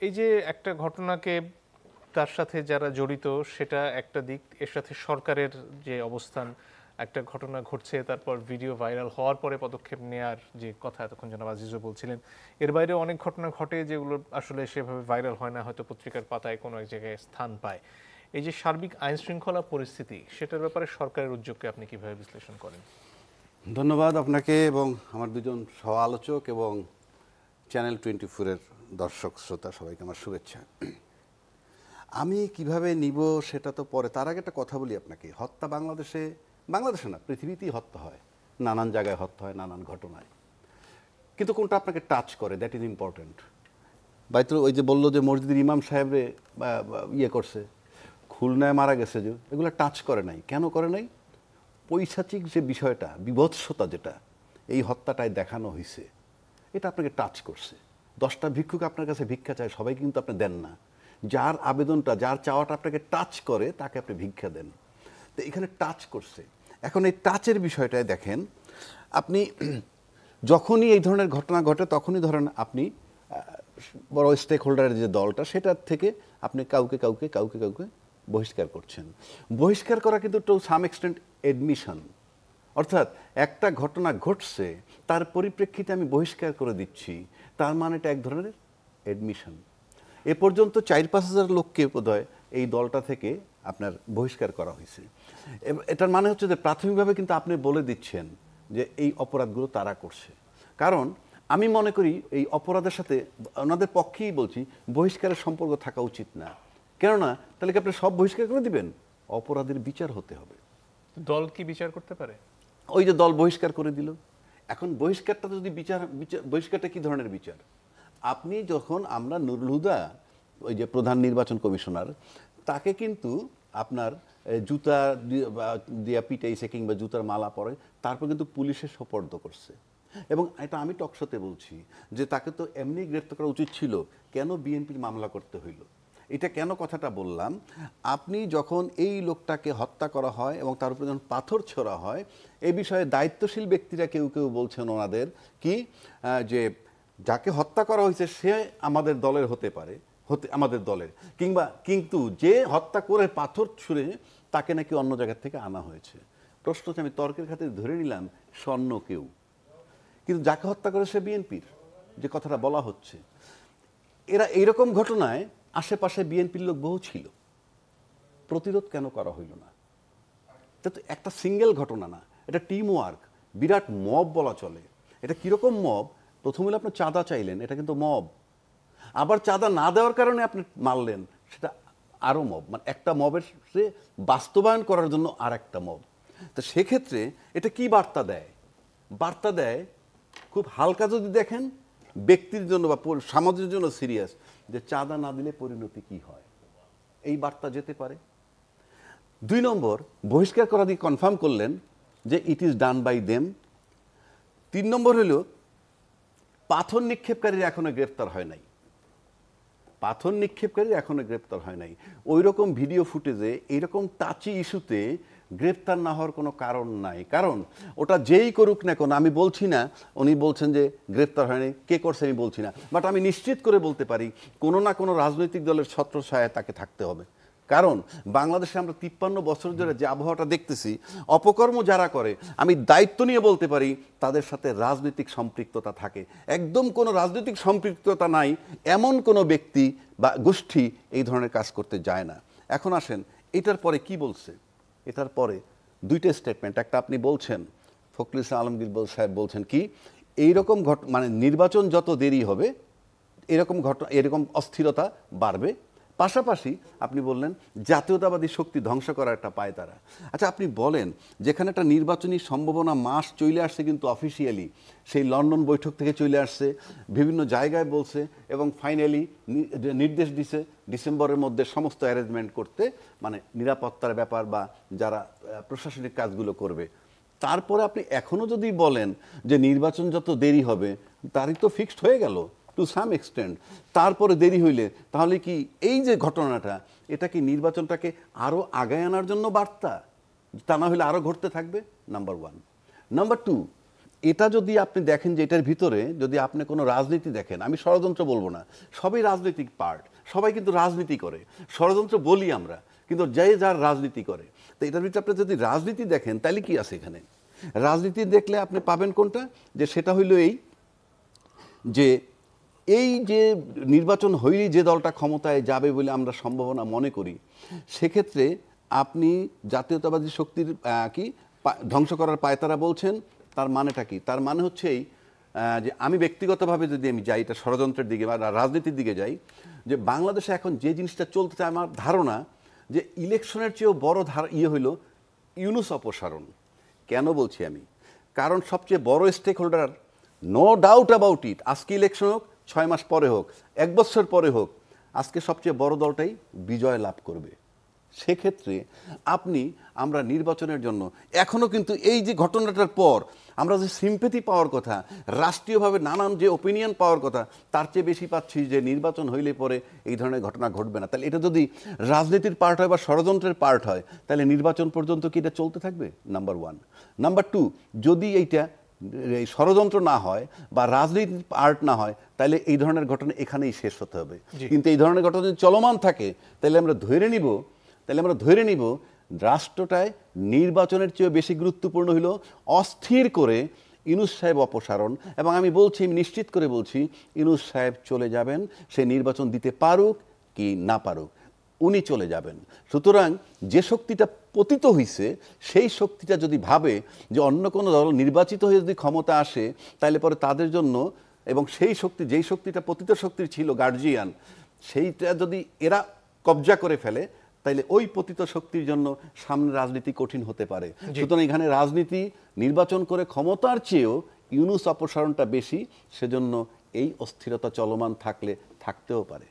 এই যে একটা ঘটনাকে তার সাথে যারা জড়িত সেটা একটা দিক, এর সাথে সরকারের যে অবস্থান, একটা ঘটনা ঘটছে তারপর ভিডিও ভাইরাল হওয়ার পরে পদক্ষেপ নেয়ার যে কথা এতক্ষণ জনাব আজিজও বলছিলেন, এর বাইরে অনেক ঘটনা ঘটে যেগুলো আসলে সেভাবে ভাইরাল হয় না, হয়তো পত্রিকার পাতায় কোনো এক জায়গায় স্থান পায়। এই যে সার্বিক আইন শৃঙ্খলা পরিস্থিতি, সেটার ব্যাপারে সরকারের উদ্যোগকে আপনি কিভাবে বিশ্লেষণ করেন? ধন্যবাদ আপনাকে এবং আমার দুজন সহ আলোচক এবং চ্যানেল 24-এর দর্শক শ্রোতা সবাইকে আমার শুভেচ্ছা। আমি কিভাবে নিব সেটা তো পরে, তার আগে একটা কথা বলি আপনাকে। হত্যা বাংলাদেশে না, পৃথিবীতেই হত্যা হয়, নানান জায়গায় হত্যা হয়, নানান ঘটনায়। কিন্তু কোনটা আপনাকে টাচ করে, দ্যাট ইজ ইম্পর্টেন্ট। বাইতুল ওই যে বললো যে মসজিদের ইমাম সাহেবরে ইয়ে করছে, খুলনায় মারা গেছে, যে এগুলো টাচ করে নাই। কেন করে নাই? পৈশাচিক যে বিষয়টা, বিভৎসতা যেটা এই হত্যাটায় দেখানো হয়েছে, এটা আপনাকে টাচ করছে। 10টা ভিক্ষুক আপনার কাছে ভিক্ষা চায়, সবাই কিন্তু আপনি দেন না। যার আবেদনটা, যার চাওয়াটা আপনাকে টাচ করে, তাকে আপনি ভিক্ষা দেন। তো এখানে টাচ করছে। এখন এই টাচের বিষয়টায় দেখেন, আপনি যখনই এই ধরনের ঘটনা ঘটে তখনই ধরেন আপনি বড় স্টেক হোল্ডারের যে দলটা, সেটার থেকে আপনি কাউকে কাউকে কাউকে কাউকে বহিষ্কার করছেন। বহিষ্কার করা কিন্তু টু সাম এক্সটেন্ট এডমিশন, অর্থাৎ একটা ঘটনা ঘটছে তার পরিপ্রেক্ষিতে আমি বহিষ্কার করে দিচ্ছি, তার মানে এটা এক ধরনের এডমিশন। এ পর্যন্ত 4-5 হাজার লোককে বোধহয় এই দলটা থেকে আপনার বহিষ্কার করা হয়েছে। এটার মানে হচ্ছে যে প্রাথমিকভাবে কিন্তু আপনি বলে দিচ্ছেন যে এই অপরাধগুলো তারা করছে। কারণ আমি মনে করি এই অপরাধের সাথে ওনাদের পক্ষেই বলছি, বহিষ্কারের সম্পর্ক থাকা উচিত না। কেননা তাহলে কি আপনি সব বহিষ্কার করে দিবেন? অপরাধের বিচার হতে হবে। দল কি বিচার করতে পারে? ওই যে দল বহিষ্কার করে দিল, এখন বহিষ্কারটা যদি বহিষ্কারটা কি ধরনের বিচার? আপনি যখন আমরা নুরুল হুদা, ওই যে প্রধান নির্বাচন কমিশনার, তাকে কিন্তু আপনার জুতা দিয়া পিটাইছে কিংবা জুতার মালা পরে, তারপর কিন্তু পুলিশে সোপর্দ করছে। এবং এটা আমি টকশোতে বলছি যে তাকে তো এমনি গ্রেফতার করা উচিত ছিল, কেন বিএনপির মামলা করতে হইল? এটা কেন কথাটা বললাম, আপনি যখন এই লোকটাকে হত্যা করা হয় এবং তার উপরে যখন পাথর ছোড়া হয়, এই বিষয়ে দায়িত্বশীল ব্যক্তিরা কেউ কেউ বলছেন ওনাদের কি, যে যাকে হত্যা করা হয়েছে সে আমাদের দলের হতে পারে, আমাদের দলের, কিন্তু যে হত্যা করে পাথর ছুঁড়ে তাকে নাকি অন্য জায়গা থেকে আনা হয়েছে। প্রশ্ন হচ্ছে, আমি তর্কের খাতিরে ধরে নিলাম স্বর্ণ কেউ, কিন্তু যাকে হত্যা করে সে বিএনপির, যে কথাটা বলা হচ্ছে। এরা এইরকম ঘটনায় আশেপাশে বিএনপির লোক বহু ছিল, প্রতিরোধ কেন করা হইল না? এটা তো একটা সিঙ্গেল ঘটনা না, এটা টিম ওয়ার্ক, বিরাট মব বলা চলে। এটা কিরকম মব? প্রথমে আপনি চাঁদা চাইলেন, এটা কিন্তু মব। আবার চাঁদা না দেওয়ার কারণে আপনি মারলেন, সেটা আরও মব। মানে একটা মবের সে বাস্তবায়ন করার জন্য আর একটা মব। তো সেক্ষেত্রে এটা কি বার্তা দেয়? বার্তা দেয়, খুব হালকা যদি দেখেন, ব্যক্তির জন্য বা সমাজের জন্য সিরিয়াস, যে চাঁদা না দিলে পরিণতি কি হয়, এই বার্তা যেতে পারে। 2 নম্বর, বহিষ্কার করা দিয়ে কনফার্ম করলেন যে it is done by them. 3 নম্বর হলো, পাথর নিক্ষেপকারীরা এখনো গ্রেফতার হয় নাই। পাথর নিক্ষেপকারীরা এখনো গ্রেপ্তার হয় নাই। ওই রকম ভিডিও ফুটেজে এইরকম টাচি ইস্যুতে গ্রেপ্তার না হওয়ার কোনো কারণ নাই। কারণ ওটা যেই করুক না কেন, আমি বলছি না, উনি বলছেন যে গ্রেপ্তার হয়নি, কে করছে আমি বলছি না, বাট আমি নিশ্চিত করে বলতে পারি কোনো না কোনো রাজনৈতিক দলের ছত্রছায়ায় তাকে থাকতে হবে। কারণ বাংলাদেশে আমরা 53 বছর ধরে যে আবহাওয়াটা দেখতেছি, অপকর্ম যারা করে, আমি দায়িত্ব নিয়ে বলতে পারি তাদের সাথে রাজনৈতিক সম্পৃক্ততা থাকে। একদম কোনো রাজনৈতিক সম্পৃক্ততা নাই এমন কোনো ব্যক্তি বা গোষ্ঠী এই ধরনের কাজ করতে যায় না। এখন আসেন, এটার পরে কি বলছে? এটার পরে 2টা স্টেটমেন্ট। একটা আপনি বলছেন, ফখরুল ইসলাম আলমগীর সাহেব বলছেন কি, এইরকম মানে নির্বাচন যত দেরি হবে এরকম অস্থিরতা বাড়বে। পাশাপাশি আপনি বললেন জাতীয়তাবাদী শক্তি ধ্বংস করার একটা পায় তারা। আচ্ছা, আপনি বলেন, যেখানে একটা নির্বাচনী সম্ভাবনা মাস চলে আসছে, কিন্তু অফিসিয়ালি সেই লন্ডন বৈঠক থেকে চলে আসছে, বিভিন্ন জায়গায় বলছে, এবং ফাইনালি নির্দেশ দিছে ডিসেম্বরের মধ্যে সমস্ত অ্যারেঞ্জমেন্ট করতে, মানে নিরাপত্তার ব্যাপার বা যারা প্রশাসনিক কাজগুলো করবে। তারপরে আপনি এখনও যদি বলেন যে নির্বাচন যত দেরি হবে, তারই তো ফিক্সড হয়ে গেল টু সাম এক্সটেন্ট। তারপরে দেরি হইলে তাহলে কি এই যে ঘটনাটা, এটা কি নির্বাচনটাকে আরও আগায় আনার জন্য বার্তা? তা না হলে আরও ঘটতে থাকবে, নাম্বার 1। নাম্বার 2, এটা যদি আপনি দেখেন যে এটার ভিতরে যদি আপনি কোনো রাজনীতি দেখেন, আমি ষড়যন্ত্র বলবো না, সবই রাজনৈতিক পার্ট, সবাই কিন্তু রাজনীতি করে, ষড়যন্ত্র বলি আমরা, কিন্তু যে যার রাজনীতি করে। তো এটার ভিতরে আপনি যদি রাজনীতি দেখেন তাহলে কি আছে এখানে? রাজনীতি দেখলে আপনি পাবেন কোনটা, যে সেটা হইল এই যে নির্বাচন হইলেই যে দলটা ক্ষমতায় যাবে বলে আমরা সম্ভাবনা মনে করি, সেক্ষেত্রে আপনি জাতীয়তাবাদী শক্তির ধ্বংস করার পায়তারা বলছেন। তার মানেটা কি? তার মানে হচ্ছে যে আমি ব্যক্তিগতভাবে যদি আমি যাই এটা ষড়যন্ত্রের দিকে বা রাজনীতির দিকে যাই, যে বাংলাদেশে এখন যে জিনিসটা চলতেছে আমার ধারণা যে ইলেকশনের চেয়েও বড় হইল ইউনূস অপসারণ। কেন বলছি আমি? কারণ সবচেয়ে বড় stakeholder, no doubt about it, আজকে ইলেকশন হোক, 6 মাস পরে হোক, 1 বছর পরে হোক, আজকে সবচেয়ে বড় দলটাই বিজয় লাভ করবে। সেক্ষেত্রে আমরা নির্বাচনের জন্য এখনো কিন্তু এই যে ঘটনাটার পর আমরা যে সিম্পেথি পাওয়ার কথা, রাষ্ট্রীয়ভাবে নানান যে ওপিনিয়ন পাওয়ার কথা, তার চেয়ে বেশি পাচ্ছি যে নির্বাচন হইলে পরে এই ধরনের ঘটনা ঘটবে না। তাহলে এটা যদি রাজনীতির পার্ট হয় বা ষড়যন্ত্রের পার্ট হয়, তাহলে নির্বাচন পর্যন্ত কি এটা চলতে থাকবে? নাম্বার 1। নাম্বার 2, যদি এইটা এই ষড়যন্ত্র না হয় বা রাজনীতির পার্ট না হয়, তাহলে এই ধরনের ঘটনা এখানেই শেষ হতে হবে। কিন্তু এই ধরনের ঘটনা যদি চলমান থাকে, তাহলে আমরা ধরে নিব রাষ্ট্রটায় নির্বাচনের চেয়ে বেশি গুরুত্বপূর্ণ হলো অস্থির করে ইউনূস সাহেব অপসারণ। এবং আমি নিশ্চিত করে বলছি, ইউনূস সাহেব চলে যাবেন, সে নির্বাচন দিতে পারুক কি না পারুক, উনি চলে যাবেন। সুতরাং যে শক্তিটা পতিত হইছে, সেই শক্তিটা যদি ভাবে যে অন্য কোনো দল নির্বাচিত হয়ে যদি ক্ষমতা আসে, তাহলে পরে তাদের জন্য, এবং সেই শক্তি যেই শক্তিটা পতিত শক্তির ছিল গার্জিয়ান, সেইটা যদি এরা কবজা করে ফেলে, তাইলে ওই পতিত শক্তির জন্য সামনে রাজনীতি কঠিন হতে পারে। সুতরাং এখানে রাজনীতি নির্বাচন করে ক্ষমতার চেয়েও ইউনূস অপসারণটা বেশি, সেজন্য এই অস্থিরতা চলমান থাকতেও পারে।